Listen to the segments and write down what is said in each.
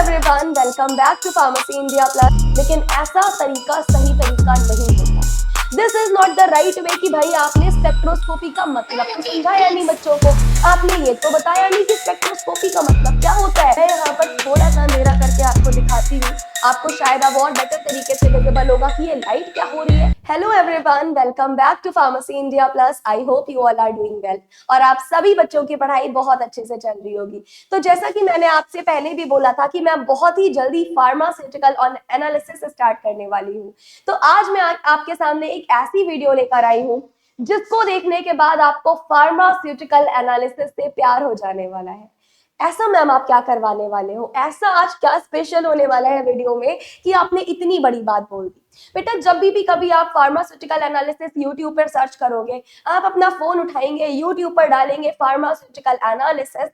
Everyone, welcome back to pharmacy India plus. लेकिन ऐसा तरीका सही तरीका नहीं होता। This is not the right way कि भाई आपने स्पेक्ट्रोस्कोपी का मतलब तो समझाया नहीं बच्चों को, आपने ये तो बताया नहीं कि स्पेक्ट्रोस्कोपी का मतलब क्या होता है। मैं यहाँ पर थोड़ा सा अंधेरा करके आपको दिखाती हूँ, आपको शायद अब और बेटर तरीके से विजिबल होगा कि ये लाइट क्या हो रही है। Hello everyone, welcome back to pharmacy India plus. I hope you all are doing well और आप सभी बच्चों की पढ़ाई बहुत अच्छे से चल रही होगी। तो जैसा कि मैंने आपसे पहले भी बोला था कि मैं बहुत ही जल्दी फार्मास्यूटिकल ऑन एनालिसिस स्टार्ट करने वाली हूँ। तो आज मैं आपके सामने एक ऐसी वीडियो लेकर आई हूँ जिसको देखने के बाद आपको फार्मास्यूटिकल एनालिसिस से प्यार हो जाने वाला है। ऐसा मैम आप क्या करवाने वाले हो, ऐसा आज क्या स्पेशल होने वाला है वीडियो में कि आपने इतनी बड़ी बात बोल दी। बेटा जब भी कभी आप फार्मास्यूटिकल एनालिसिस यूट्यूब पर सर्च करोगे, आप अपना फोन उठाएंगे, यूट्यूब पर डालेंगे फार्मास्यूटिकल एनालिसिस,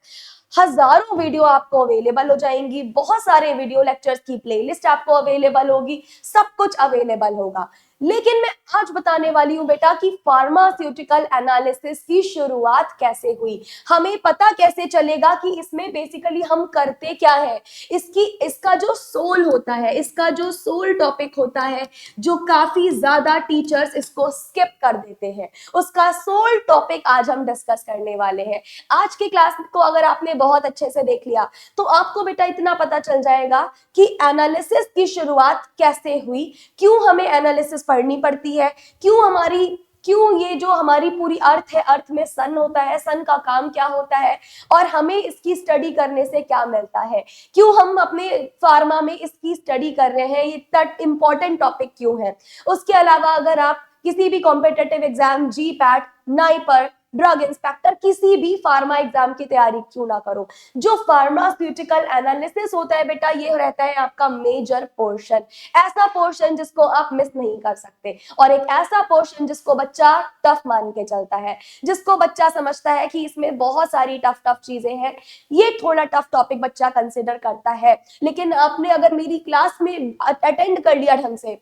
हजारों वीडियो आपको अवेलेबल हो जाएंगी, बहुत सारे वीडियो लेक्चर्स की प्लेलिस्ट आपको अवेलेबल होगी, सब कुछ अवेलेबल होगा। लेकिन मैं आज बताने वाली हूं बेटा कि फार्मास्यूटिकल एनालिसिस की शुरुआत कैसे हुई, हमें पता कैसे चलेगा कि इसमें बेसिकली हम करते क्या है, इसका जो सोल होता है, इसका जो सोल टॉपिक होता है, जो काफी ज्यादा टीचर्स इसको स्किप कर देते हैं, उसका सोल टॉपिक आज हम डिस्कस करने वाले हैं। आज की क्लास को अगर आपने बहुत अच्छे से देख लिया तो आपको बेटा इतना पता चल जाएगा कि एनालिसिस की शुरुआत कैसे हुई, क्यों हमें एनालिसिस पढ़नी पड़ती है, क्यों ये जो हमारी पूरी अर्थ है, अर्थ में सन होता है, सन का काम क्या होता है और हमें इसकी स्टडी करने से क्या मिलता है, क्यों हम अपने फार्मा में इसकी स्टडी कर रहे हैं, ये इतना इंपॉर्टेंट टॉपिक क्यों है। उसके अलावा अगर आप किसी भी कॉम्पिटिटिव एग्जाम, जी पैट, नाइपर, ड्रग इंस्पेक्टर, किसी भी फार्मा एग्जाम की तैयारी क्यों ना करो, जो फार्मास्यूटिकल एनालिसिस होता है बेटा ये रहता है आपका मेजर पोर्शन, ऐसा पोर्शन जिसको आप मिस नहीं कर सकते और एक ऐसा पोर्शन जिसको बच्चा टफ मान के चलता है, जिसको बच्चा समझता है कि इसमें बहुत सारी टफ चीजें हैं, ये थोड़ा टफ टॉपिक बच्चा कंसिडर करता है। लेकिन आपने अगर मेरी क्लास में अटेंड कर लिया ढंग से,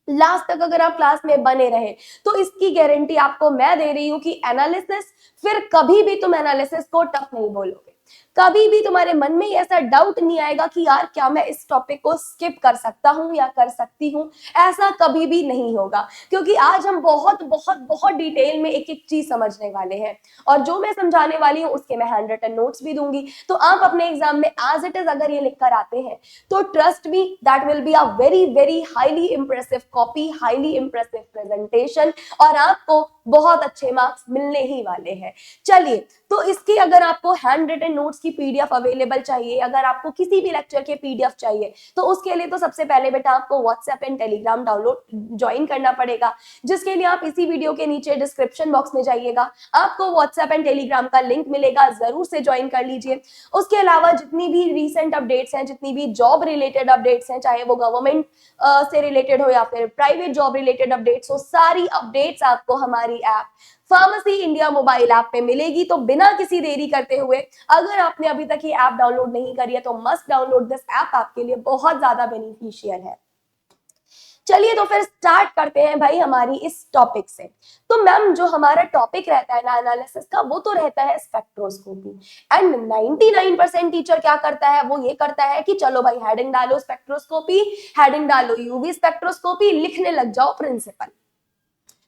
लास्ट तक अगर आप क्लास में बने रहे, तो इसकी गारंटी आपको मैं दे रही हूं कि एनालिसिस, फिर कभी भी तुम एनालिसिस को टफ नहीं बोलोगे, कभी भी तुम्हारे मन में ऐसा डाउट नहीं आएगा कि यार क्या मैं इस टॉपिक को स्किप कर सकता हूं या कर सकती हूं, ऐसा कभी भी नहीं होगा। क्योंकि आज हम बहुत बहुत बहुत डिटेल में एक एक चीज समझने वाले हैं और जो मैं समझाने वाली हूं उसके मैं हैंड रिटन नोट्स भी दूंगी। तो आप अपने एग्जाम में एज इट इज अगर ये लिख कर आते हैं तो trust me, that will be a very very highly impressive copy, highly impressive presentation और आपको बहुत अच्छे मार्क्स मिलने ही वाले हैं। चलिए, तो इसकी अगर आपको हैंड रिटन नोट्स की पीडीएफ अवेलेबल चाहिए, अगर आपको किसी भी लेक्चर के पीडीएफ चाहिए, तो उसके लिए तो सबसे पहले बेटा आपको WhatsApp and Telegram download join करना पड़ेगा, जिसके लिए आप इसी वीडियो के नीचे डिस्क्रिप्शन बॉक्स में जाइएगा, आपको व्हाट्सएप एंड टेलीग्राम का लिंक मिलेगा, जरूर से ज्वाइन कर लीजिए। उसके अलावा जितनी भी रिसेंट अपडेट्स हैं, जितनी भी जॉब रिलेटेड अपडेट्स हैं, चाहे वो गवर्नमेंट से रिलेटेड हो या फिर प्राइवेट जॉब रिलेटेड अपडेट्स हो, सारी अपडेट्स आपको हमारी app pharmacy India mobile app पे मिलेगी। तो बिना किसी देरी करते हुए, अगर आपने अभी तक ये ऐप डाउनलोड नहीं करी है तो मस्ट डाउनलोड दिस ऐप, आपके लिए बहुत ज्यादा बेनिफिशियल है। चलिए तो फिर स्टार्ट करते हैं भाई हमारी इस टॉपिक से। तो मैम जो हमारा टॉपिक रहता है ना एनालिसिस का, वो तो रहता है स्पेक्ट्रोस्कोपी एंड 99% टीचर क्या करता है, वो ये करता है कि चलो भाई हेडिंग डालो स्पेक्ट्रोस्कोपी, हेडिंग डालो यूवी स्पेक्ट्रोस्कोपी, लिखने लग जाओ प्रिंसिपल।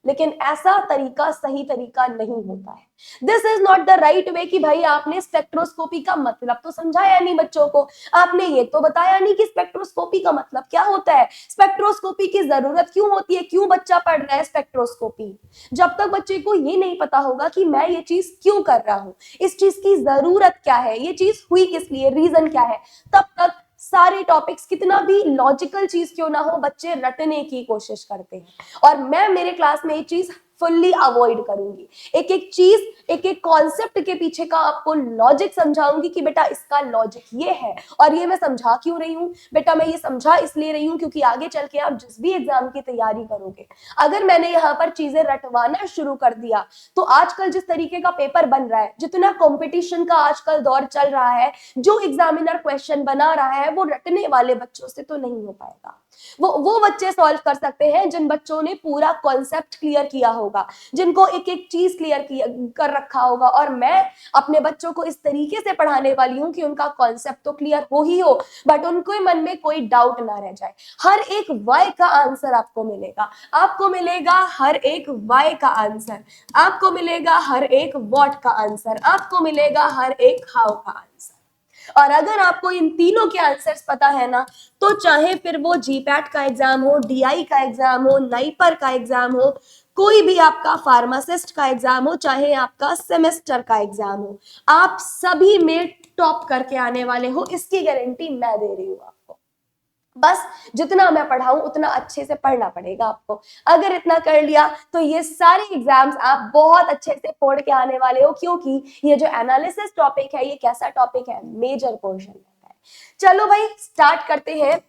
लेकिन ऐसा तरीका सही तरीका नहीं होता है। This is not the right way कि भाई आपने स्पेक्ट्रोस्कोपी का मतलब तो समझाया नहीं बच्चों को, आपने ये तो बताया नहीं कि स्पेक्ट्रोस्कोपी का मतलब क्या होता है, स्पेक्ट्रोस्कोपी की जरूरत क्यों होती है, क्यों बच्चा पढ़ रहा है स्पेक्ट्रोस्कोपी। जब तक बच्चे को ये नहीं पता होगा कि मैं ये चीज क्यों कर रहा हूं, इस चीज की जरूरत क्या है, ये चीज हुई किस लिए, रीजन क्या है, तब तक सारे टॉपिक्स कितना भी लॉजिकल चीज क्यों ना हो, बच्चे रटने की कोशिश करते हैं। और मैं मेरे क्लास में ये चीज फुल्ली अवॉइड करूंगी, एक एक चीज, एक एक कॉन्सेप्ट के पीछे का आपको लॉजिक समझाऊंगी कि बेटा इसका लॉजिक ये है। और ये मैं समझा क्यों रही हूं बेटा, मैं ये समझा इसलिए रही हूं क्योंकि आगे चल के आप जिस भी एग्जाम की तैयारी करोगे, अगर मैंने यहाँ पर चीजें रटवाना शुरू कर दिया तो आजकल जिस तरीके का पेपर बन रहा है, जितना कंपटीशन का आजकल दौर चल रहा है, जो एग्जामिनर क्वेश्चन बना रहा है वो रटने वाले बच्चों से तो नहीं हो पाएगा। वो बच्चे सॉल्व कर सकते हैं जिन बच्चों ने पूरा कॉन्सेप्ट क्लियर किया होगा, होगा, जिनको एक एक चीज क्लियर कर रखा होगा, और मैं अपने बच्चों को इस तरीके से पढ़ाने वाली हूँ कि उनका कॉन्सेप्ट तो क्लियर हो ही हो, बट उनके मन में कोई डाउट ना रह जाए। हर एक वाई का आंसर आपको मिलेगा, आपको मिलेगा हर एक वाई का आंसर, आपको मिलेगा हर एक व्हाट का आंसर, आपको मिलेगा हर एक हाउ का आंसर। और अगर आपको इन तीनों के आंसर्स पता है ना, तो चाहे फिर वो जीपैट का एग्जाम हो, डीआई का एग्जाम हो, नाइपर का एग्जाम हो, कोई भी आपका फार्मासिस्ट का एग्जाम हो, चाहे आपका सेमेस्टर का एग्जाम हो, आप सभी में टॉप करके आने वाले हो, इसकी गारंटी मैं दे रही हूँ आपको। बस जितना मैं पढ़ाऊं उतना अच्छे से पढ़ना पड़ेगा आपको। अगर इतना कर लिया तो ये सारे एग्जाम्स आप बहुत अच्छे से फोड़ के आने वाले हो, क्योंकि ये जो एनालिसिस टॉपिक है, ये कैसा टॉपिक है, मेजर पोर्शन है। चलो भाई स्टार्ट करते हैं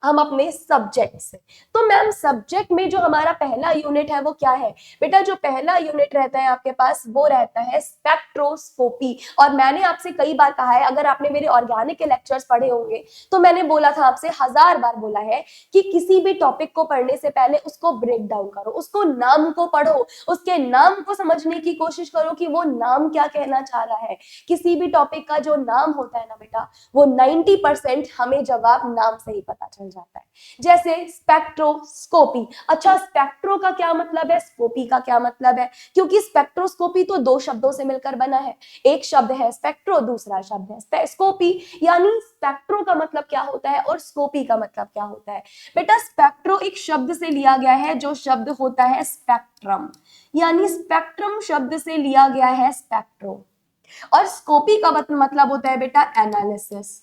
हम अपने सब्जेक्ट से। तो मैम सब्जेक्ट में जो हमारा पहला यूनिट है वो क्या है बेटा? जो पहला यूनिट रहता है आपके पास वो रहता है स्पेक्ट्रोस्कोपी। और मैंने आपसे कई बार कहा है, अगर आपने मेरे ऑर्गेनिक के लेक्चर्स पढ़े होंगे तो मैंने बोला था आपसे, 1000 बार बोला है कि किसी भी टॉपिक को पढ़ने से पहले उसको ब्रेक डाउन करो, उसको नाम को पढ़ो, उसके नाम को समझने की कोशिश करो कि वो नाम क्या कहना चाह रहा है। किसी भी टॉपिक का जो नाम होता है ना बेटा, वो 90% हमें जवाब नाम से ही पता चल जाता है। जैसे स्पेक्ट्रोस्कोपी, अच्छा स्पेक्ट्रो का क्या मतलब है, स्कोपी का क्या मतलब है? क्योंकि स्पेक्ट्रोस्कोपी तो दो शब्दों से मिलकर बना है, एक शब्द है स्पेक्ट्रो, दूसरा शब्द है स्कोपी। यानी स्पेक्ट्रो का मतलब क्या होता है और स्कोपी का मतलब क्या होता है बेटा? स्पेक्ट्रो एक शब्द से लिया गया है, जो शब्द होता है स्पेक्ट्रम, यानी स्पेक्ट्रम शब्द से लिया गया है स्पेक्ट्रो। और स्कोपी का मतलब होता है बेटा एनालिसिस।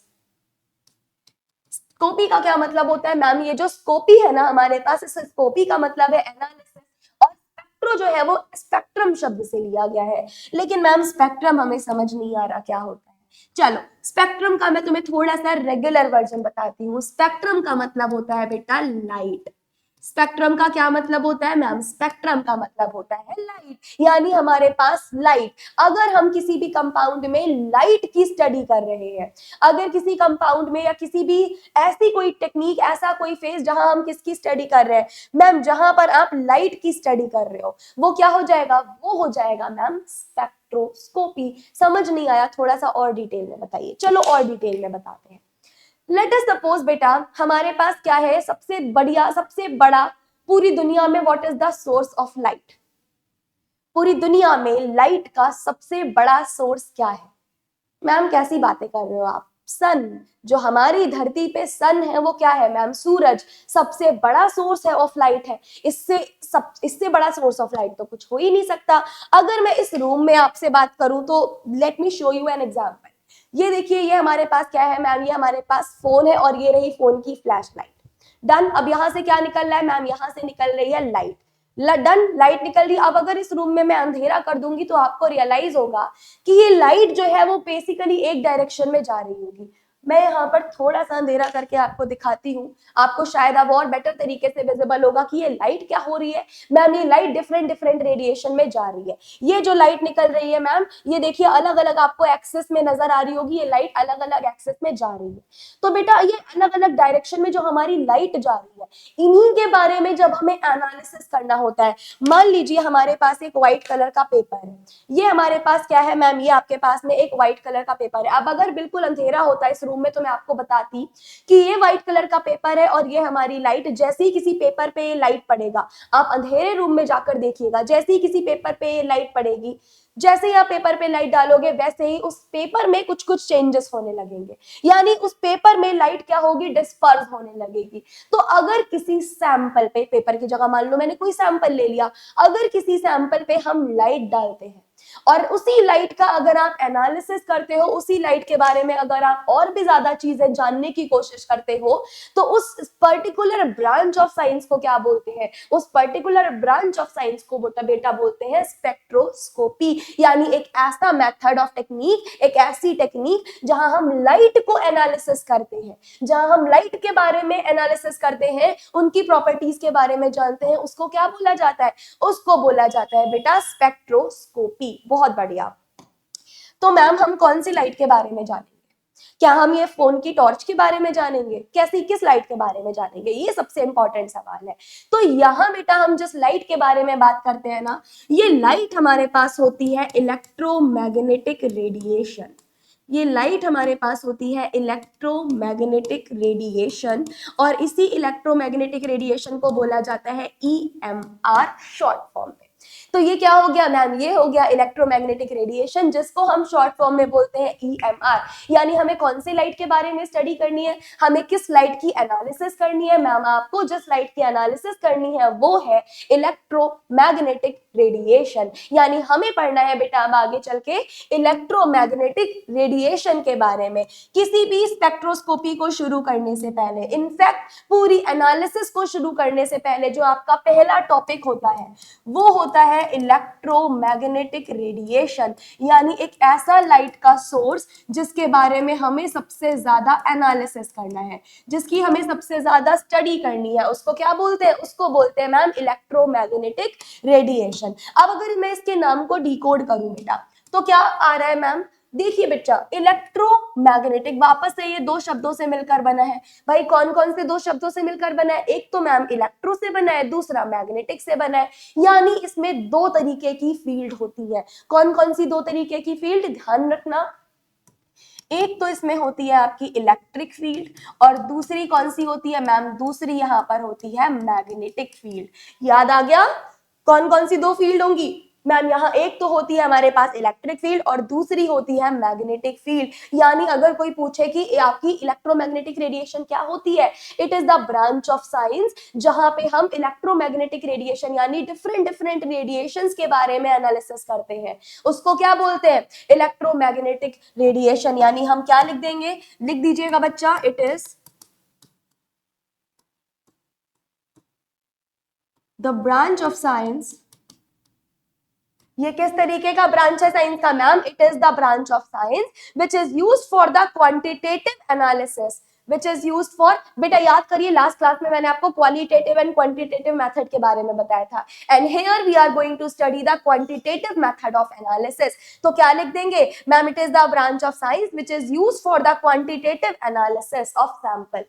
स्कोपी का क्या मतलब होता है मैम? ये जो स्कोपी है ना हमारे पास, इस स्कोपी का मतलब है एनालिसिस, और स्पेक्ट्रो जो है वो स्पेक्ट्रम शब्द से लिया गया है। लेकिन मैम स्पेक्ट्रम हमें समझ नहीं आ रहा क्या होता है। चलो स्पेक्ट्रम का मैं तुम्हें थोड़ा सा रेगुलर वर्जन बताती हूँ। स्पेक्ट्रम का मतलब होता है बेटा लाइट। स्पेक्ट्रम का क्या मतलब होता है मैम? स्पेक्ट्रम का मतलब होता है लाइट, यानी हमारे पास लाइट। अगर हम किसी भी कंपाउंड में लाइट की स्टडी कर रहे हैं, अगर किसी कंपाउंड में या किसी भी ऐसी कोई टेक्निक, ऐसा कोई फेज जहां हम किसकी स्टडी कर रहे हैं मैम, जहां पर आप लाइट की स्टडी कर रहे हो, वो क्या हो जाएगा? वो हो जाएगा मैम स्पेक्ट्रोस्कोपी। समझ नहीं आया? थोड़ा सा और डिटेल में बताइए। चलो और डिटेल में बताते हैं। लेट अस सपोज बेटा हमारे पास क्या है, सबसे बढ़िया, सबसे बड़ा पूरी दुनिया में, what is the source of light? पूरी दुनिया में लाइट का सबसे बड़ा सोर्स क्या है? मैम कैसी बातें कर रहे हो आप? सन। जो हमारी धरती पे सन है वो क्या है मैम? सूरज सबसे बड़ा सोर्स है ऑफ लाइट है। इससे बड़ा सोर्स ऑफ लाइट तो कुछ हो ही नहीं सकता। अगर मैं इस रूम में आपसे बात करूं तो let me show you an example. ये देखिए, ये हमारे पास क्या है मैम? ये हमारे पास फोन है, और ये रही फोन की फ्लैश लाइट। डन। अब यहां से क्या निकल रहा है मैम? यहां से निकल रही है लाइट। डन, लाइट निकल रही। अब अगर इस रूम में मैं अंधेरा कर दूंगी तो आपको रियलाइज होगा कि ये लाइट जो है वो बेसिकली एक डायरेक्शन में जा रही होगी। मैं यहाँ पर थोड़ा सा अंधेरा करके आपको दिखाती हूँ, आपको शायद अब और बेटर तरीके से विजिबल होगा कि ये लाइट क्या हो रही है मैम। ये लाइट डिफरेंट डिफरेंट रेडिएशन में जा रही है। ये जो लाइट निकल रही है मैम, ये देखिए अलग अलग आपको एक्सेस में नजर आ रही होगी। ये लाइट अलग अलग एक्सेस में जा रही है। तो बेटा ये अलग अलग डायरेक्शन में जो हमारी लाइट जा रही है, इन्हीं के बारे में जब हमें एनालिसिस करना होता है। मान लीजिए हमारे पास एक व्हाइट कलर का पेपर है। ये हमारे पास क्या है मैम? ये आपके पास में एक व्हाइट कलर का पेपर है। अब अगर बिल्कुल अंधेरा होता है इस रूम में तो मैं आपको बताती कि ये व्हाइट कलर का पेपर है और ये हमारी लाइट। जैसे ही किसी पेपर पे लाइट पड़ेगा, आप अंधेरे रूम में जाकर देखिएगा, जैसे ही किसी पेपर पे लाइट पड़ेगी, जैसे ही आप पेपर पे लाइट डालोगे, वैसे ही उस पेपर में कुछ कुछ चेंजेस होने लगेंगे। यानी उस पेपर में लाइट क्या होगी? डिस्पर्स होने लगेगी। तो अगर किसी सैंपल पे, पेपर की जगह मान लो मैंने कोई सैंपल ले लिया, अगर किसी सैंपल पे हम लाइट डालते हैं और उसी लाइट का अगर आप एनालिसिस करते हो, उसी लाइट के बारे में अगर आप और भी ज्यादा चीजें जानने की कोशिश करते हो, तो उस पर्टिकुलर ब्रांच ऑफ साइंस को क्या बोलते हैं? उस पर्टिकुलर ब्रांच ऑफ साइंस को बेटा बोलते हैं स्पेक्ट्रोस्कोपी। यानी एक ऐसा मेथड ऑफ टेक्निक, एक ऐसी टेक्निक जहां हम लाइट को एनालिसिस करते हैं, जहां हम लाइट के बारे में एनालिसिस करते हैं, उनकी प्रॉपर्टीज के बारे में जानते हैं, उसको क्या बोला जाता है? उसको बोला जाता है बेटा स्पेक्ट्रोस्कोपी। बहुत बढ़िया। तो मैम हम कौन सी लाइट के बारे में जानेंगे? क्या हम ये फोन की टॉर्च के बारे में जानेंगे, कैसी किस लाइट के बारे में जानेंगे, ये सबसे इंपॉर्टेंट सवाल है। तो यहाँ बेटा हम जिस लाइट के बारे में बात करते हैं ना, ये लाइट हमारे पास होती है इलेक्ट्रोमैग्नेटिक रेडिएशन। ये लाइट हमारे पास होती है इलेक्ट्रोमैग्नेटिक रेडिएशन, और इसी इलेक्ट्रोमैग्नेटिक रेडिएशन को बोला जाता है EMR शॉर्ट फॉर्म में। तो ये क्या हो गया मैम, ये हो गया इलेक्ट्रोमैग्नेटिक रेडिएशन, जिसको हम शॉर्ट फॉर्म में बोलते हैं EMR। यानी हमें कौन सी लाइट के बारे में स्टडी करनी है, हमें किस लाइट की एनालिसिस करनी है मैम, आपको जिस लाइट की एनालिसिस करनी है वो है इलेक्ट्रोमैग्नेटिक रेडिएशन। यानी हमें पढ़ना है बेटा अब आगे चल के इलेक्ट्रोमैग्नेटिक रेडिएशन के बारे में। किसी भी स्पेक्ट्रोस्कोपी को शुरू करने से पहले, इनफैक्ट पूरी एनालिसिस को शुरू करने से पहले, जो आपका पहला टॉपिक होता है वो होता है इलेक्ट्रोमैग्नेटिक रेडिएशन। यानी एक ऐसा लाइट का सोर्स जिसके बारे में हमें सबसे ज्यादा एनालिसिस करना है, जिसकी हमें सबसे ज्यादा स्टडी करनी है, उसको क्या बोलते हैं, उसको बोलते हैं मैम इलेक्ट्रोमैग्नेटिक रेडिएशन। अब अगर मैं इसके नाम को डिकोड करूं बेटा, तो क्या आ रहा है मैम, देखिए बेटा इलेक्ट्रोमैग्नेटिक वापस से ये दो शब्दों से मिलकर बना है। भाई कौन कौन से दो शब्दों से मिलकर बना है, एक तो मैम इलेक्ट्रो से बना है, दूसरा मैग्नेटिक से बना है। यानी इसमें दो तरीके की फील्ड होती है। कौन कौन सी दो तरीके की फील्ड, ध्यान रखना, एक तो इसमें होती है आपकी इलेक्ट्रिक फील्ड, और दूसरी कौन सी होती है मैम, दूसरी यहां पर होती है मैग्नेटिक फील्ड। याद आ गया, कौन कौन सी दो फील्ड होंगी मैम, यहाँ एक तो होती है हमारे पास इलेक्ट्रिक फील्ड और दूसरी होती है मैग्नेटिक फील्ड। यानी अगर कोई पूछे कि आपकी इलेक्ट्रोमैग्नेटिक रेडिएशन क्या होती है, it is the branch of science जहां पे हम इलेक्ट्रोमैग्नेटिक रेडिएशन यानी डिफरेंट डिफरेंट रेडिएशंस के बारे में एनालिसिस करते हैं, उसको क्या बोलते हैं, इलेक्ट्रोमैग्नेटिक रेडिएशन। यानी हम क्या लिख देंगे, लिख दीजिएगा बच्चा, it is the branch of science. ये किस तरीके का ब्रांच है साइंस का ma'am, it is the branch of science which is used for the quantitative analysis, which is used for, बेटा याद करिए लास्ट क्लास में मैंने आपको क्वालिटेटिव एंड क्वांटिटेटिव मेथड के बारे में बताया था, and here we are going to study the quantitative method of analysis. तो क्या लिख देंगे ma'am, it is the branch of science which is used for the quantitative analysis of sample.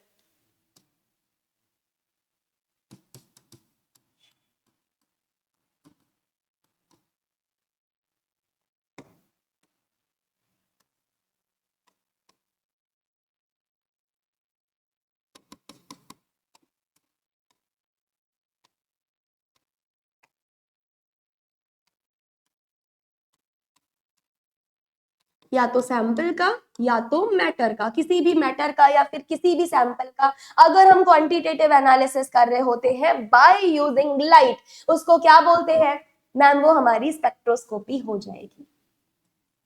या तो सैंपल का या तो मैटर का, किसी भी मैटर का या फिर किसी भी सैंपल का अगर हम क्वांटिटेटिव एनालिसिस कर रहे होते हैं बाय यूजिंग लाइट, उसको क्या बोलते हैं मैम, वो हमारी स्पेक्ट्रोस्कोपी हो जाएगी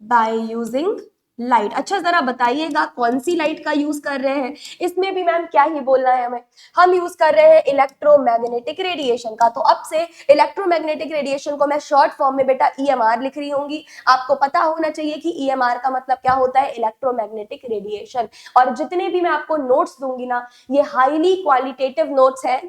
बाय यूजिंग लाइट। अच्छा जरा बताइएगा कौन सी लाइट का यूज कर रहे हैं, इसमें भी मैम क्या ही बोलना है हमें, हम यूज कर रहे हैं इलेक्ट्रोमैग्नेटिक रेडिएशन का। तो अब से इलेक्ट्रोमैग्नेटिक रेडिएशन को मैं शॉर्ट फॉर्म में बेटा EMR लिख रही होंगी। आपको पता होना चाहिए कि EMR का मतलब क्या होता है, इलेक्ट्रोमैग्नेटिक रेडिएशन। और जितने भी मैं आपको नोट्स दूंगी ना, ये हाईली क्वालिटेटिव नोट्स है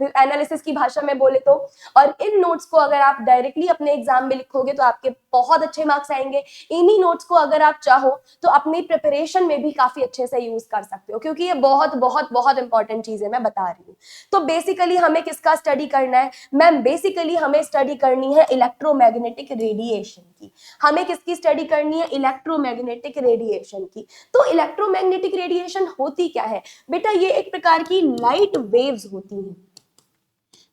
एनालिसिस की भाषा में बोले तो, और इन नोट्स को अगर आप डायरेक्टली अपने एग्जाम में लिखोगे तो आपके बहुत अच्छे मार्क्स आएंगे। इन्हीं नोट्स को अगर आप चाहो तो अपनी प्रिपरेशन में भी काफी अच्छे से यूज कर सकते हो, क्योंकि ये बहुत बहुत बहुत इंपॉर्टेंट चीज है मैं बता रही हूँ। तो बेसिकली हमें किसका स्टडी करना है मैम, बेसिकली हमें स्टडी करनी है इलेक्ट्रोमैग्नेटिक रेडिएशन की। हमें किसकी स्टडी करनी है, इलेक्ट्रोमैग्नेटिक रेडिएशन की। तो इलेक्ट्रोमैग्नेटिक रेडिएशन होती क्या है बेटा, ये एक प्रकार की लाइट वेव्स होती हैं।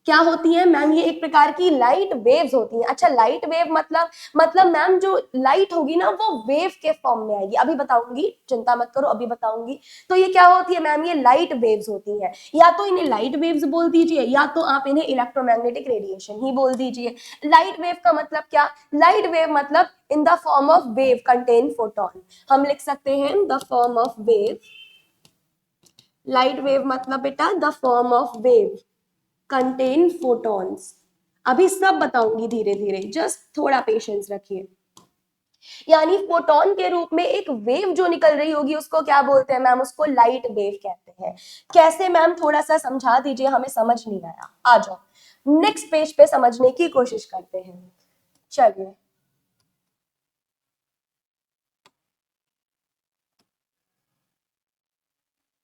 क्या होती है मैम, ये एक प्रकार की लाइट वेव्स होती हैं। अच्छा लाइट वेव मतलब मैम जो लाइट होगी ना वो वेव के फॉर्म में आएगी, अभी बताऊंगी, चिंता मत करो अभी बताऊंगी। तो ये क्या होती है मैम, ये लाइट वेव्स होती है, या तो इन्हें लाइट वेव्स बोल दीजिए या तो आप इन्हें इलेक्ट्रोमैग्नेटिक रेडिएशन ही बोल दीजिए। लाइट वेव का मतलब क्या, लाइट वेव मतलब in the form of wave contain photon, हम लिख सकते हैं the form of wave. Light wave मतलब बेटा the form of wave contain photons. अभी सब बताऊंगी धीरे धीरे, जस्ट थोड़ा पेशेंस रखिए। यानी फोटोन के रूप में एक वेव जो निकल रही होगी उसको क्या बोलते हैं मैम, उसको लाइट वेव कहते हैं। कैसे मैम, थोड़ा सा समझा दीजिए, हमें समझ नहीं आया। आ जाओ नेक्स्ट पेज पे समझने की कोशिश करते हैं। चलिए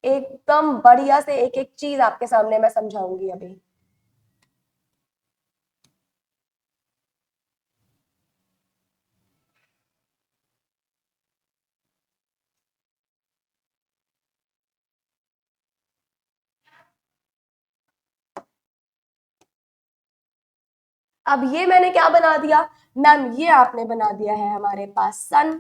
एकदम बढ़िया से एक एक चीज आपके सामने मैं समझाऊंगी अभी। अब ये मैंने क्या बना दिया मैम, ये आपने बना दिया है हमारे पास सन।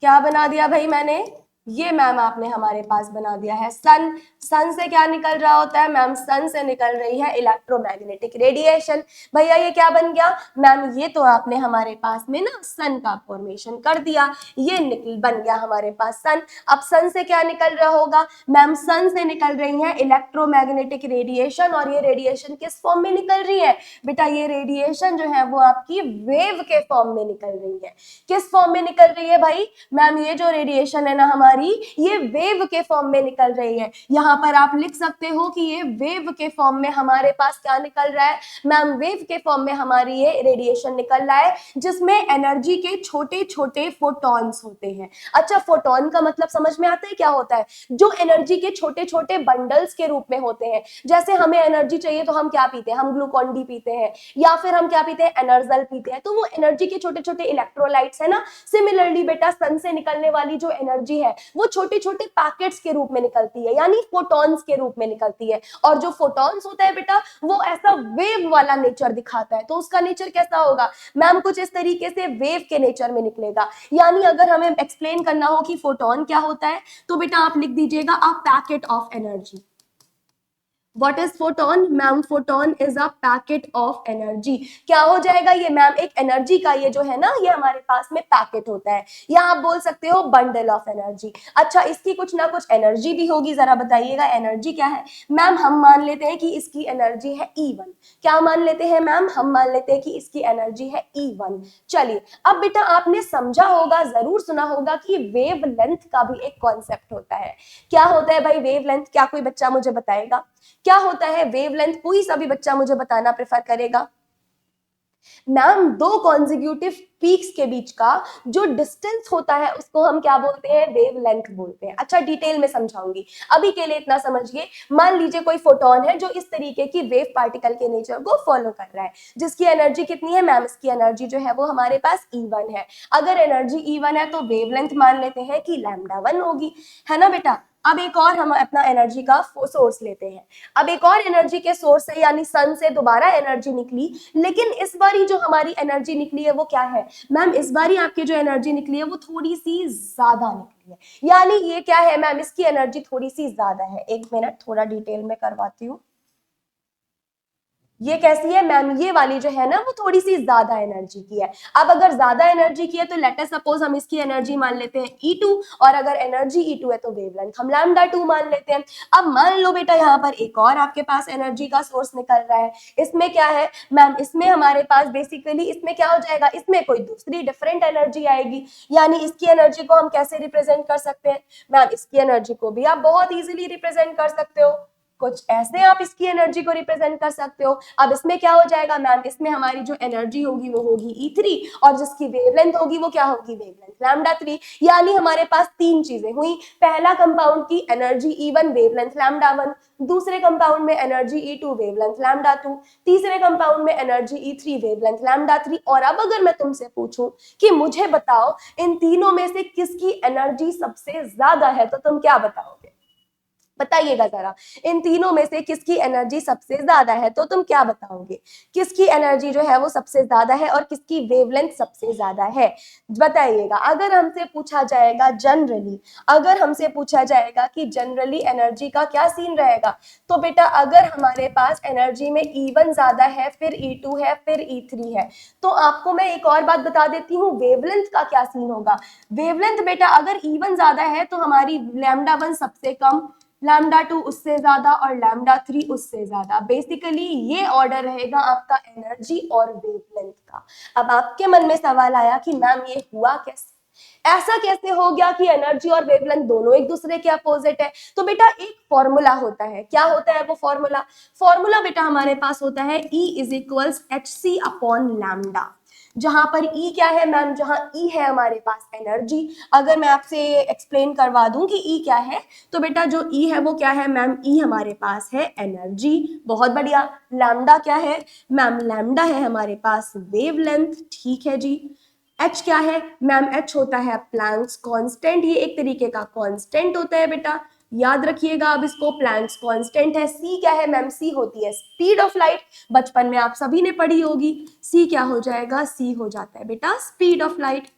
क्या बना दिया भाई मैंने, ये मैम आपने हमारे पास बना दिया है सन। सन से क्या निकल रहा होता है मैम, सन से निकल रही है इलेक्ट्रोमैग्नेटिक रेडिएशन। भैया ये क्या बन गया मैम, ये तो आपने हमारे पास में ना सन का फॉर्मेशन कर दिया, ये निकल बन गया हमारे पास सन। अब सन से क्या निकल रहा होगा मैम, सन से निकल रही है इलेक्ट्रोमैग्नेटिक रेडिएशन, और ये रेडिएशन किस फॉर्म में निकल रही है बेटा, ये रेडिएशन जो है वो आपकी वेव के फॉर्म में निकल रही है। किस फॉर्म में निकल रही है भाई मैम, ये जो रेडिएशन है ना हमारी, ये वेव के फॉर्म में निकल रही है। यहाँ पर आप लिख सकते हो कि ये वेव के फॉर्म में हमारे पास क्या निकल रहा है मैम, वेव के फॉर्म में हमारी ये रेडिएशन निकल रहा है, जिसमें एनर्जी के छोटे छोटे फोटॉन्स होते हैं। अच्छा, फोटॉन का मतलब समझ में आता है क्या होता है, जो एनर्जी के छोटे छोटे बंडल्स के रूप में होते हैं। जैसे हमें एनर्जी चाहिए तो हम क्या पीते हैं, हम ग्लूकॉन डी पीते हैं, या फिर हम क्या पीते हैं, एनर्जल पीते हैं। तो वो एनर्जी के छोटे छोटे इलेक्ट्रोलाइट्स है ना। सिमिलरली बेटा सन से निकलने वाली जो एनर्जी है वो छोटे छोटे पैकेट्स के रूप में निकलती है, यानी फोटॉन्स के रूप में निकलती है। और जो फोटॉन्स होता है बेटा, वो ऐसा वेव वाला नेचर दिखाता है। तो उसका नेचर कैसा होगा मैम, कुछ इस तरीके से वेव के नेचर में निकलेगा। यानी अगर हमें एक्सप्लेन करना हो कि फोटॉन क्या होता है, तो बेटा आप लिख दीजिएगा a packet of energy. What is photon? Ma'am photon is a packet of energy. क्या हो जाएगा ये मैम, एक एनर्जी का ये जो है ना, ये हमारे पास में पैकेट होता है, या आप बोल सकते हो बंडल ऑफ एनर्जी। अच्छा, इसकी कुछ ना कुछ एनर्जी भी होगी, जरा बताइएगा एनर्जी क्या है मैम। हम मान लेते हैं कि इसकी एनर्जी है E1। क्या मान लेते हैं मैम, हम मान लेते हैं कि इसकी एनर्जी है E1। चलिए, अब बेटा आपने समझा होगा, जरूर सुना होगा कि वेव लेंथ का भी एक कॉन्सेप्ट होता है। क्या होता है भाई वेव लेंथ, क्या कोई बच्चा मुझे बताएगा क्या होता है वेवलेंथ? कोई सा भी बच्चा मुझे बताना प्रेफर करेगा। मैम, दो कॉन्जिक्यूटिव पीक्स के बीच का जो डिस्टेंस होता है उसको हम क्या बोलते हैं, वेवलेंथ बोलते हैं। अच्छा, डिटेल में समझाऊंगी, अभी के लिए इतना समझिए। मान लीजिए कोई फोटोन है जो इस तरीके की वेव पार्टिकल के नेचर को फॉलो कर रहा है, जिसकी एनर्जी कितनी है मैम, इसकी एनर्जी जो है वो हमारे पास E1 है। अगर एनर्जी E1 है तो वेवलेंथ मान लेते हैं कि λ1 होगी, है ना बेटा। अब एक और हम अपना एनर्जी का सोर्स लेते हैं। अब एक और एनर्जी के सोर्स से यानी सन से दोबारा एनर्जी निकली, लेकिन इस बारी जो हमारी एनर्जी निकली है वो क्या है मैम, इस बारी आपकी जो एनर्जी निकली है वो थोड़ी सी ज्यादा निकली है। यानी ये क्या है मैम, इसकी एनर्जी थोड़ी सी ज्यादा है। एक मिनट, थोड़ा डिटेल में करवाती हूँ। ये कैसी है मैम, ये वाली जो है ना वो थोड़ी सी ज्यादा एनर्जी की है। अब अगर ज्यादा एनर्जी की है तो लेट अस सपोज हम इसकी एनर्जी मान लेते हैं E2, और अगर एनर्जी E2 है तो वेवलेंथ हम λ2 मान लेते हैं। अब मान लो बेटा यहाँ पर एक और आपके पास एनर्जी का सोर्स निकल रहा है। इसमें क्या है मैम, इसमें हमारे पास बेसिकली इसमें क्या हो जाएगा, इसमें कोई दूसरी डिफरेंट एनर्जी आएगी। यानी इसकी एनर्जी को हम कैसे रिप्रेजेंट कर सकते हैं मैम, इसकी एनर्जी को भी आप बहुत इजीली रिप्रेजेंट कर सकते हो। कुछ ऐसे आप इसकी एनर्जी को रिप्रेजेंट कर सकते हो। अब इसमें क्या हो जाएगा मैम, इसमें हमारी जो एनर्जी होगी वो होगी E3, और जिसकी वेवलेंथ होगी वो क्या होगी, वेवलेंथ λ3। यानी हमारे पास तीन चीजें हुई। पहला कंपाउंड की एनर्जी E1 वेवलेंथ λ1, दूसरे कंपाउंड में एनर्जी E2 वेवलेंथ λ2, तीसरे कंपाउंड में एनर्जी E3 वेवलेंथ λ3। और अब अगर मैं तुमसे पूछूं कि मुझे बताओ इन तीनों में से किसकी एनर्जी सबसे ज्यादा है, तो तुम क्या बताओगे, बताइएगा जरा। इन तीनों में से किसकी एनर्जी सबसे ज्यादा है, तो तुम क्या बताओगे, किसकी एनर्जी जो है वो सबसे ज्यादा है और किसकी वेवलेंथ सबसे ज्यादा है, बताइएगा। अगर हमसे पूछा जाएगा जनरली, अगर हमसे पूछा जाएगा कि जनरली एनर्जी का क्या सीन रहेगा, तो बेटा अगर हमारे पास एनर्जी में E1 ज्यादा है, फिर E2 है, फिर E3 है, तो आपको मैं एक और बात बता देती हूँ, वेवलेंथ का क्या सीन होगा। वेवलेंथ बेटा अगर E1 ज्यादा है तो हमारी λ1 सबसे कम, λ2 उससे ज्यादा, और λ3 उससे ज्यादा। बेसिकली ये ऑर्डर रहेगा आपका एनर्जी और वेवलेंथ का। अब आपके मन में सवाल आया कि मैम ये हुआ कैसे, ऐसा कैसे हो गया कि एनर्जी और वेवलेंथ दोनों एक दूसरे के अपोजिट है। तो बेटा एक फॉर्मूला होता है, क्या होता है वो फॉर्मूला, फॉर्मूला बेटा हमारे पास होता है E = hc/λ। जहां पर ई क्या है मैम, जहां ई है हमारे पास एनर्जी। अगर मैं आपसे एक्सप्लेन करवा दूं कि ई क्या है, तो बेटा जो ई है वो क्या है मैम, ई हमारे पास है एनर्जी। बहुत बढ़िया। लैम्डा क्या है मैम, लैम्डा है हमारे पास वेवलेंथ। ठीक है जी। एच क्या है मैम, एच होता है प्लैंक्स कांस्टेंट, ये एक तरीके का कांस्टेंट होता है बेटा, याद रखिएगा अब इसको, प्लैंक्स कांस्टेंट है। सी क्या है मैम, सी होती है स्पीड ऑफ लाइट, बचपन में आप सभी ने पढ़ी होगी। सी क्या हो जाएगा, सी हो जाता है बेटा स्पीड ऑफ लाइट।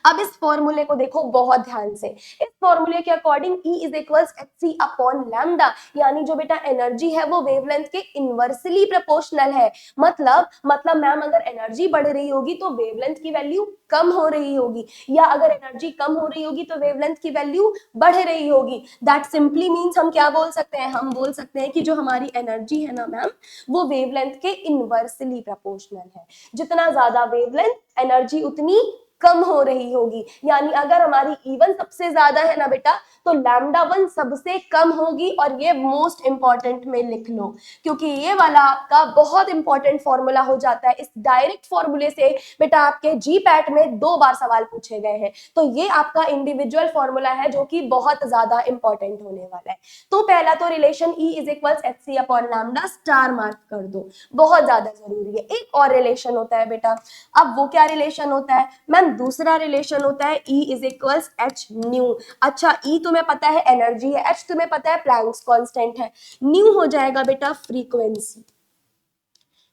अब इस फॉर्मूले को देखो बहुत ध्यान से। इस फॉर्मूले के according E is equals H C upon lambda, यानी जो बेटा एनर्जी है वो वेवलेंथ के इनवर्सली प्रोपोर्शनल है। मतलब मैम अगर एनर्जी बढ़ रही होगी तो वेवलेंथ की वैल्यू कम हो रही होगी, या अगर एनर्जी कम हो रही होगी तो वेवलेंथ की वैल्यू बढ़ रही होगी। दैट सिंपली मीन्स हम क्या बोल सकते हैं, हम बोल सकते हैं कि जो हमारी एनर्जी है ना मैम, वो वेवलेंथ के इनवर्सली प्रोपोर्शनल है। जितना ज्यादा वेवलेंथ एनर्जी उतनी कम हो रही होगी। यानी अगर हमारी E1 सबसे ज्यादा है ना बेटा, तो लैम्डा 1 सबसे कम होगी। और ये मोस्ट इंपॉर्टेंट में लिख लो, क्योंकि ये वाला आपका बहुत इंपॉर्टेंट फॉर्मूला हो जाता है। इस डायरेक्ट फॉर्मूले से बेटा आपके जीपैट में 2 बार सवाल पूछे गए हैं, तो ये आपका इंडिविजुअल फॉर्मूला है जो कि बहुत ज्यादा इंपॉर्टेंट होने वाला है। तो पहला तो relation E is equals H C upon lambda star mark कर दो, बहुत ज्यादा जरूरी है। एक और रिलेशन होता है बेटा, अब वो क्या रिलेशन होता है मैम, दूसरा रिलेशन होता है E is equals H new. अच्छा E तुम्हें पता है एनर्जी है, H तुम्हें पता है प्लैंक्स कांस्टेंट है, न्यू हो जाएगा बेटा फ्रीक्वेंसी।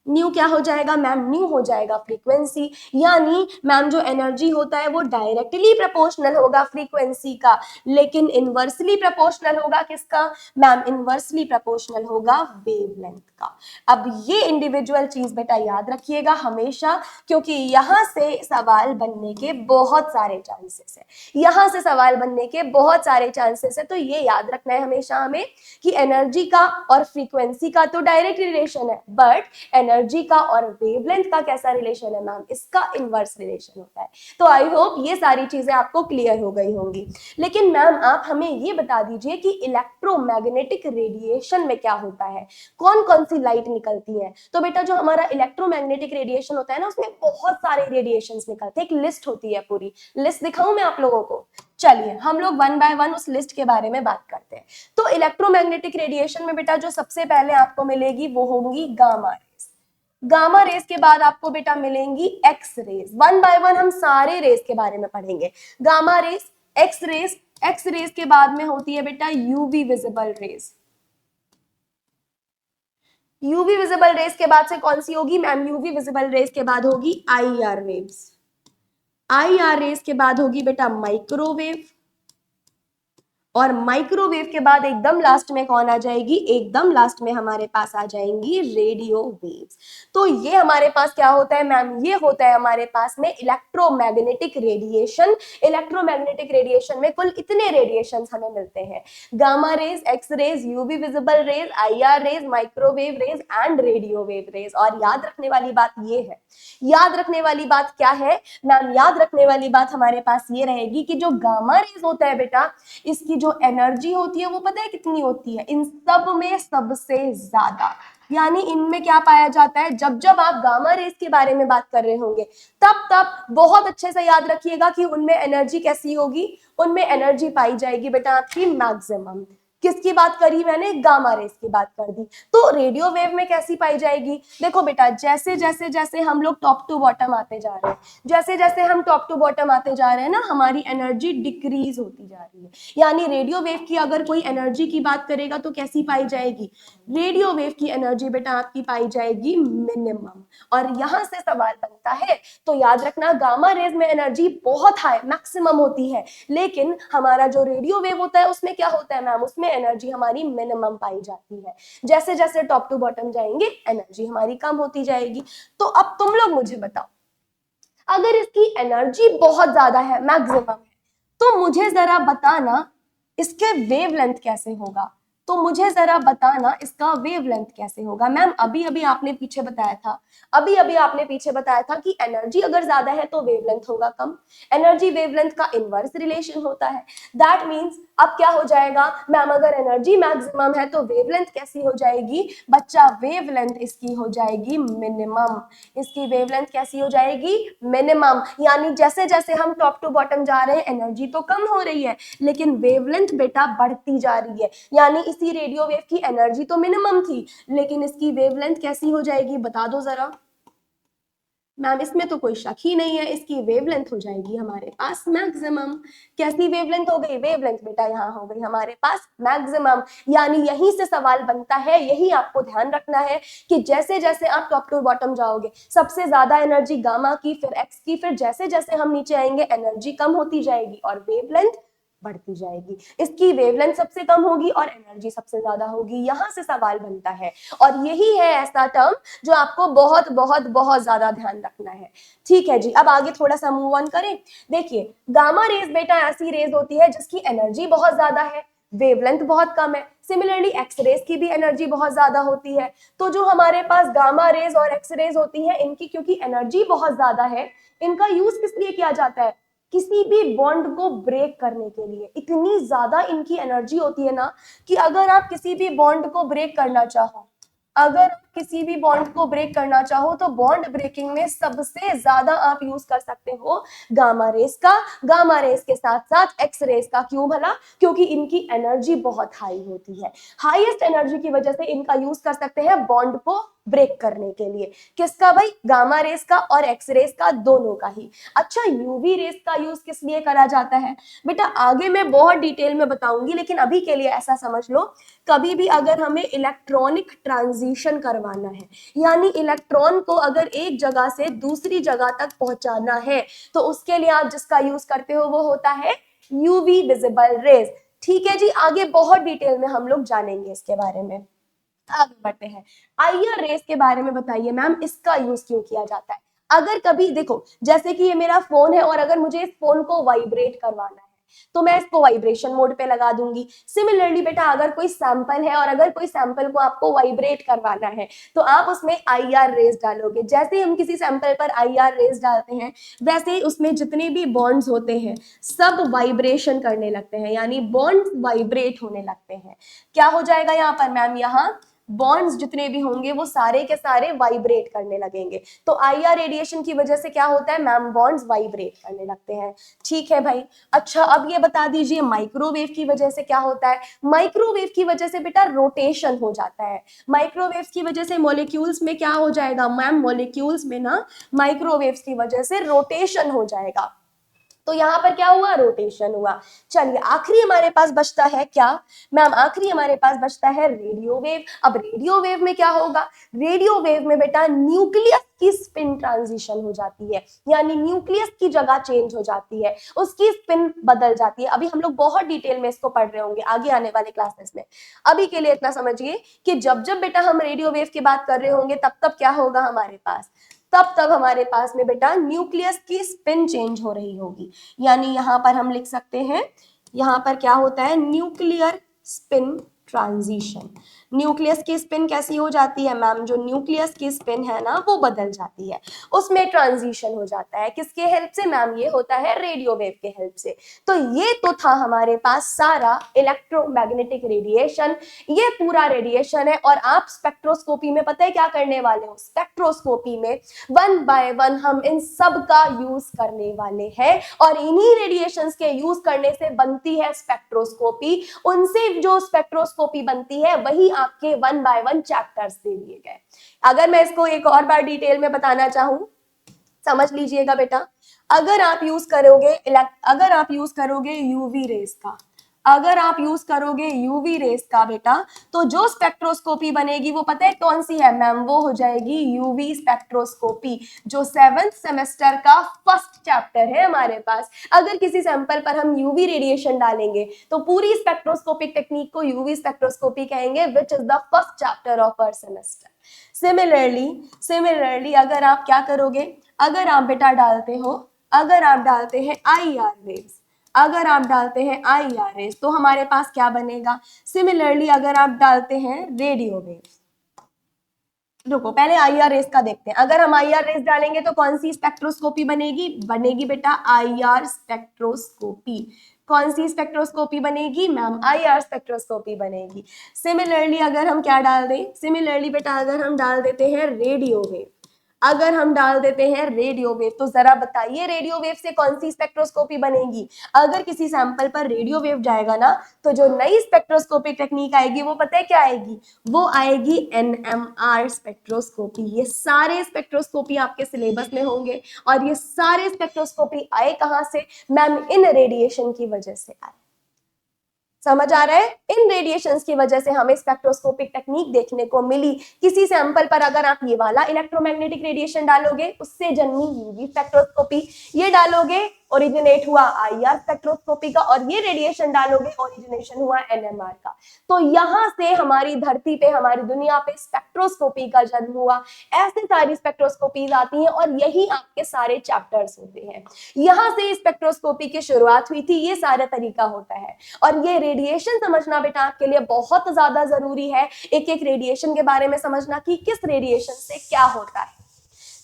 न्यू क्या हो जाएगा मैम, न्यू हो जाएगा फ्रीक्वेंसी। यानी मैम जो एनर्जी होता है वो डायरेक्टली प्रोपोर्शनल होगा फ्रीक्वेंसी का, लेकिन इनवर्सली प्रोपोर्शनल होगा किसका मैम, इनवर्सली प्रोपोर्शनल होगा वेवलेंथ का। अब ये इंडिविजुअल चीज बेटा याद रखिएगा हमेशा, क्योंकि यहां से सवाल बनने के बहुत सारे चांसेस है, यहां से सवाल बनने के बहुत सारे चांसेस है। तो ये याद रखना है हमेशा हमें कि एनर्जी का और फ्रीक्वेंसी का तो डायरेक्ट रिलेशन है, बट एनर्जी का और वेवलेंथ का कैसा रिलेशन है मैम, इसका इनवर्स रिलेशन होता है। तो आई होप ये सारी चीजें आपको क्लियर हो गई होंगी। लेकिन मैम आप हमें ये बता दीजिए कि इलेक्ट्रोमैग्नेटिक रेडिएशन में क्या होता है, कौन कौन सी लाइट निकलती है। तो बेटा जो हमारा इलेक्ट्रोमैग्नेटिक रेडिएशन होता है ना, उसमें बहुत सारे रेडिएशंस निकलते हैं, एक लिस्ट होती है, पूरी लिस्ट दिखाऊं मैं आप लोगों को। चलिए हम लोग वन बाय वन उस लिस्ट के बारे में बात करते हैं। तो इलेक्ट्रोमैग्नेटिक रेडिएशन में बेटा जो सबसे पहले आपको मिलेगी वो होंगी गामा रेस। गामा रेस के बाद आपको बेटा मिलेंगी X rays. One by one हम सारे रेस के बारे में पढ़ेंगे। Gamma rays, X rays, X rays के बाद में होती है बेटा UV visible rays. UV visible rays के बाद से कौन सी होगी मैम, यूवी विजिबल रेस के बाद होगी आईआर वेव्स। आईआर रेस के बाद होगी बेटा माइक्रोवेव, और माइक्रोवेव के बाद एकदम लास्ट में कौन आ जाएगी, एकदम लास्ट में हमारे पास आ जाएंगी रेडियो वेव्स। तो ये हमारे पास क्या होता है मैम, ये होता है हमारे पास में इलेक्ट्रोमैग्नेटिक रेडिएशन। इलेक्ट्रोमैग्नेटिक रेडिएशन में कुल इतने रेडिएशंस हमें मिलते हैं, gamma rays, X rays, UV visible rays, IR rays, microwave rays and radio wave rays. और याद रखने वाली बात ये है, याद रखने वाली बात क्या है मैम, याद रखने वाली बात हमारे पास ये रहेगी कि जो गामा रेज होता है बेटा, इसकी जो एनर्जी होती है वो पता है कितनी होती है, इन सब में सबसे ज्यादा। यानी इनमें क्या पाया जाता है, जब जब आप गामा रेस के बारे में बात कर रहे होंगे तब तब बहुत अच्छे से याद रखिएगा कि उनमें एनर्जी कैसी होगी, उनमें एनर्जी पाई जाएगी बेटा आपकी मैक्सिमम। किसकी बात करी मैंने, गामा रेस की बात कर दी। तो रेडियो वेव में कैसी पाई जाएगी, देखो बेटा जैसे जैसे जैसे हम लोग टॉप टू बॉटम आते जा रहे हैं, जैसे जैसे हम टॉप टू बॉटम आते जा रहे हैं ना, हमारी एनर्जी डिक्रीज होती जा रही है। यानी रेडियो वेव की अगर कोई एनर्जी की बात करेगा तो कैसी पाई जाएगी, रेडियो वेव की एनर्जी बेटा आपकी पाई जाएगी मिनिमम। और यहां से सवाल बनता है, तो याद रखना गामा रेज में एनर्जी बहुत हाई मैक्सिमम होती है, लेकिन हमारा जो रेडियो वेव होता है उसमें क्या होता है मैम, उसमें एनर्जी हमारी मिनिमम पाई जाती है। जैसे जैसे टॉप टू बॉटम जाएंगे एनर्जी हमारी कम होती जाएगी। तो अब तुम लोग मुझे बताओ, अगर इसकी एनर्जी बहुत ज्यादा है, मैक्सिमम है, तो मुझे जरा बताना इसके वेवलेंथ कैसे होगा। तो मुझे जरा बताना इसका वेवलेंथ कैसे होगा। मैम अभी अभी आपने पीछे बताया था, अभी अभी आपने पीछे बताया था कि एनर्जी अगर ज्यादा है तो वेवलेंथ होगा कम, एनर्जी वेवलेंथ का इनवर्स रिलेशन होता है। दैट मीन्स अब क्या हो जाएगा मैम, अगर एनर्जी मैक्सिमम है तो वेवलेंथ कैसी हो जाएगी बच्चा, वेवलेंथ इसकी हो जाएगी मिनिमम, इसकी वेवलेंथ कैसी हो जाएगी मिनिमम। यानी जैसे जैसे हम टॉप टू बॉटम जा रहे हैं एनर्जी तो कम हो रही है लेकिन वेवलेंथ बेटा बढ़ती जा रही है। यानी इसी रेडियो वेव की एनर्जी तो मिनिमम थी लेकिन इसकी वेवलेंथ कैसी हो जाएगी बता दो जरा। मैम इसमें तो कोई शक ही नहीं है, इसकी वेवलेंथ हो जाएगी हमारे पास मैक्सिमम। कैसी वेवलेंथ हो गई, वेवलेंथ बेटा यहाँ हो गई हमारे पास मैक्सिमम। यानी यहीं से सवाल बनता है, यही आपको ध्यान रखना है कि जैसे जैसे आप टॉप टू बॉटम जाओगे सबसे ज्यादा एनर्जी गामा की, फिर एक्स की, फिर जैसे जैसे हम नीचे आएंगे एनर्जी कम होती जाएगी और वेवलेंथ बढ़ती जाएगी। इसकी वेवलेंथ सबसे कम होगी और एनर्जी सबसे ज्यादा होगी, यहां से सवाल बनता है। और यही है ऐसा टर्म जो आपको बहुत बहुत बहुत ज्यादा ध्यान रखना है। ठीक है जी, अब आगे थोड़ा सा मूव ऑन करें। देखिए गामा रेज बेटा ऐसी रेज होती है जिसकी एनर्जी बहुत ज्यादा है, वेवलेंथ बहुत कम है। सिमिलरली एक्स रेज की भी एनर्जी बहुत ज्यादा होती है। तो जो हमारे पास गामा रेज और एक्स रेज होती है इनकी क्योंकि एनर्जी बहुत ज्यादा है, इनका यूज किस लिए किया जाता है, किसी भी बॉन्ड को ब्रेक करने के लिए। इतनी ज्यादा इनकी एनर्जी होती है ना कि अगर आप किसी भी बॉन्ड को ब्रेक करना चाहो, अगर किसी भी बॉन्ड को ब्रेक करना चाहो तो बॉन्ड ब्रेकिंग में सबसे ज्यादा आप यूज कर सकते हो गामा रेस का, गामा रेस के साथ साथ एक्स रेस का। क्यों भला, क्योंकि इनकी एनर्जी बहुत हाई होती है। हाईएस्ट एनर्जी की वजह से इनका यूज कर सकते हैं बॉन्ड को ब्रेक करने के लिए। किसका भाई, गामा रेस का और एक्स रेस का, दोनों का ही। अच्छा यूवी रेस का यूज किस लिए करा जाता है बेटा, आगे मैं बहुत डिटेल में बताऊंगी लेकिन अभी के लिए ऐसा समझ लो, कभी भी अगर हमें इलेक्ट्रॉनिक ट्रांजिशन करवाना है, यानी इलेक्ट्रॉन को अगर एक जगह से दूसरी जगह तक पहुंचाना है तो उसके लिए आप जिसका यूज करते हो वो होता है यूवी विजिबल रेज। ठीक है जी, आगे बहुत डिटेल में हम लोग जानेंगे इसके बारे में। आगे बढ़ते हैं, आईआर रेस के बारे में बताइए मैम, इसका यूज क्यों किया जाता है। अगर कभी देखो जैसे कि ये मेरा फोन है और अगर मुझे इस फोन को वाइब्रेट करवाना है तो मैं इसको वाइब्रेशन मोड पे लगा दूंगी। सिमिलरली बेटा अगर कोई सैंपल है और अगर कोई सैंपल को आपको वाइब्रेट करवाना है तो आप उसमें आईआर रेस डालोगे। जैसे ही हम किसी सैंपल पर आईआर रेस डालते हैं वैसे ही उसमें जितने भी बॉन्ड्स होते हैं सब वाइब्रेशन करने लगते हैं, यानी बॉन्ड्स वाइब्रेट होने लगते हैं। क्या हो जाएगा यहाँ पर मैम, यहाँ बॉन्ड्स जितने भी होंगे वो सारे के सारे वाइब्रेट करने लगेंगे। तो आईआर रेडिएशन की वजह से क्या होता है मैम, बॉन्ड्स वाइब्रेट करने लगते हैं। ठीक है भाई। अच्छा अब ये बता दीजिए माइक्रोवेव की वजह से क्या होता है। माइक्रोवेव की वजह से बेटा रोटेशन हो जाता है। माइक्रोवेव की वजह से मॉलिक्यूल्स में क्या हो जाएगा मैम, मॉलिक्यूल्स में ना माइक्रोवेव की वजह से रोटेशन हो जाएगा। तो यहाँ पर क्या हुआ, रोटेशन हुआ। चलिए आखिरी हमारे पास बचता है क्या मैम, आखिरी हमारे पास बचता है रेडियो वेव। अब रेडियो वेव में क्या होगा, रेडियो वेव में बेटा न्यूक्लियस की स्पिन ट्रांजिशन हो जाती है, यानी न्यूक्लियस की जगह चेंज हो जाती है, उसकी स्पिन बदल जाती है। अभी हम लोग बहुत डिटेल में इसको पढ़ रहे होंगे आगे आने वाले क्लासेस में। अभी के लिए इतना समझिए कि जब जब बेटा हम रेडियो वेव की बात कर रहे होंगे तब तब क्या होगा हमारे पास, तब तब हमारे पास में बेटा न्यूक्लियस की स्पिन चेंज हो रही होगी। यानी यहां पर हम लिख सकते हैं, यहां पर क्या होता है, न्यूक्लियर स्पिन ट्रांजिशन। न्यूक्लियस की स्पिन कैसी हो जाती है मैम, जो न्यूक्लियस की स्पिन है ना वो बदल जाती है, उसमें ट्रांजिशन हो जाता है। किसके हेल्प से मैम, ये होता है रेडियो वेव के हेल्प से। तो ये तो था हमारे पास सारा इलेक्ट्रोमैग्नेटिक रेडिएशन, ये पूरा रेडिएशन है। और आप स्पेक्ट्रोस्कोपी में पता है क्या करने वाले हो, स्पेक्ट्रोस्कोपी में वन बाय वन हम इन सब का यूज करने वाले हैं और इन्हीं रेडिएशंस के यूज करने से बनती है स्पेक्ट्रोस्कोपी। उनसे जो स्पेक्ट्रोस्कोपी बनती है वही आपके वन बाय वन चैप्टर्स दे दिए गए। अगर मैं इसको एक और बार डिटेल में बताना चाहूं, समझ लीजिएगा बेटा, अगर आप यूज करोगे यूवी रेस का, अगर आप यूज करोगे यूवी रेस का बेटा, तो जो स्पेक्ट्रोस्कोपी बनेगी वो पता है कौन सी है मैम, वो हो जाएगी यूवी स्पेक्ट्रोस्कोपी, जो 7th सेमेस्टर का फर्स्ट चैप्टर है हमारे पास। अगर किसी सैंपल पर हम यूवी रेडिएशन डालेंगे तो पूरी स्पेक्ट्रोस्कोपिक टेक्निक को यूवी स्पेक्ट्रोस्कोपी कहेंगे, which is the first chapter of our semester. Similarly अगर आप क्या करोगे, अगर आप बेटा डालते हो, अगर आप डालते हैं आईआर वेव्स, अगर आप डालते हैं IRS तो हमारे पास क्या बनेगा। सिमिलरली अगर आप डालते हैं रेडियो वेव्स, रुको पहले IRS का देखते हैं। अगर हम IRS डालेंगे तो कौन सी स्पेक्ट्रोस्कोपी बनेगी, बनेगी बेटा IR स्पेक्ट्रोस्कोपी। कौन सी स्पेक्ट्रोस्कोपी बनेगी मैम, IR स्पेक्ट्रोस्कोपी बनेगी। सिमिलरली अगर हम क्या डाल दें, सिमिलरली बेटा अगर हम डाल देते हैं रेडियो वेव, अगर हम डाल देते हैं रेडियो वेव, तो जरा बताइए रेडियो वेव से कौन सी स्पेक्ट्रोस्कोपी बनेगी। अगर किसी सैंपल पर रेडियो वेव जाएगा ना, तो जो नई स्पेक्ट्रोस्कोपिक टेक्निक आएगी वो पता है क्या आएगी, वो आएगी NMR स्पेक्ट्रोस्कोपी। ये सारे स्पेक्ट्रोस्कोपी आपके सिलेबस में होंगे, और ये सारे स्पेक्ट्रोस्कोपी आए कहां से मैम, इन रेडिएशन की वजह से आए। समझ आ रहा है, इन रेडिएशंस की वजह से हमें स्पेक्ट्रोस्कोपिक टेक्निक देखने को मिली। किसी सैंपल पर अगर आप ये वाला इलेक्ट्रोमैग्नेटिक रेडिएशन डालोगे, उससे जन्मी यूवी स्पेक्ट्रोस्कोपी, ये डालोगे ओरिजिनेट हुआ IR स्पेक्ट्रोस्कोपी का, और ये रेडिएशन डालोगे ओरिजिनेशन हुआ NMR का। तो यहां से हमारी धरती पे, हमारी दुनिया पे स्पेक्ट्रोस्कोपी का जन्म हुआ। ऐसे सारी स्पेक्ट्रोस्कोपीज आती हैं और यही आपके सारे चैप्टर्स होते हैं। यहां से स्पेक्ट्रोस्कोपी की शुरुआत हुई थी, ये सारा तरीका होता है। और ये रेडिएशन समझना बेटा आपके लिए बहुत ज्यादा जरूरी है, एक एक रेडिएशन के बारे में समझना कि किस रेडिएशन से क्या होता है।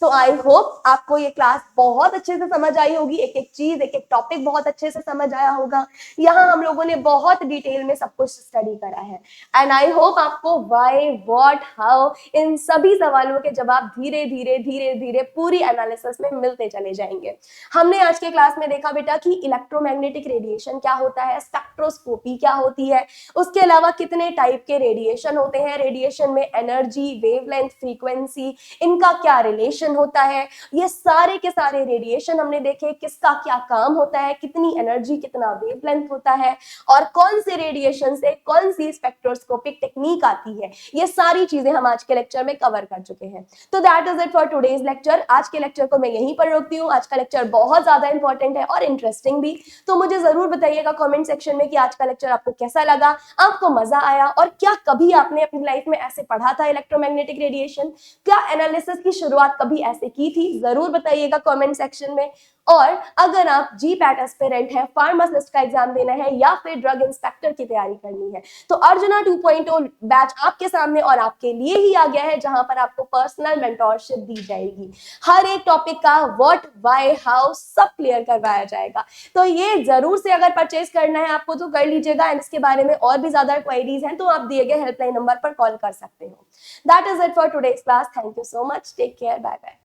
तो आई होप आपको ये क्लास बहुत अच्छे से समझ आई होगी, एक एक चीज, एक एक टॉपिक बहुत अच्छे से समझ आया होगा। यहाँ हम लोगों ने बहुत डिटेल में सब कुछ स्टडी करा है, एंड आई होप आपको व्हाई, व्हाट, हाउ, इन सभी सवालों के जवाब धीरे धीरे धीरे धीरे पूरी एनालिसिस में मिलते चले जाएंगे। हमने आज के क्लास में देखा बेटा कि इलेक्ट्रोमैग्नेटिक रेडिएशन क्या होता है, स्पेक्ट्रोस्कोपी क्या होती है, उसके अलावा कितने टाइप के रेडिएशन होते हैं, रेडिएशन में एनर्जी, वेवलेंथ, फ्रीक्वेंसी, इनका क्या रिलेशन होता है। ये सारे के सारे रेडिएशन हमने देखे, किसका क्या काम होता है, कितनी एनर्जी, कितना वेवलेंथ होता है, और कौन से रेडिएशन से कौन सी स्पेक्ट्रोस्कोपिक टेक्निक आती है। ये सारी चीजें हम आज के लेक्चर में कवर कर चुके हैं। तो that is it for today's lecture. आज के लेक्चर को मैं यहीं पर रोकती हूँ। आज का लेक्चर बहुत ज्यादा इंपॉर्टेंट है और इंटरेस्टिंग भी, तो मुझे जरूर बताइएगा कमेंट सेक्शन में कि आज का लेक्चर आपको कैसा लगा, आपको मजा आया, और क्या कभी आपने अपनी लाइफ में ऐसे पढ़ा था इलेक्ट्रोमैग्नेटिक रेडिएशन, क्या एनालिसिस की शुरुआत कभी ऐसे की थी, जरूर बताइएगा कमेंट सेक्शन में। और अगर आप GPAT एस्पिरेंट है, फार्मासिस्ट का एग्जाम देना है या फिर ड्रग इंस्पेक्टर की तैयारी करनी है, तो अर्जुना 2.0 बैच आपके सामने और आपके लिए ही आ गया है, जहां पर आपको पर्सनल मेंटोरशिप दी जाएगी। हर एक टॉपिक का व्हाट, व्हाई, हाउ सब क्लियर करवाया जाएगा। तो ये जरूर से अगर परचेज करना है आपको तो कर लीजिएगा, एंड इसके बारे में और भी ज्यादा क्वेरीज हैं तो आप दिए गए हेल्पलाइन नंबर पर कॉल कर सकते हो। That is it for today's class. Thank you so much, take care, bye bye.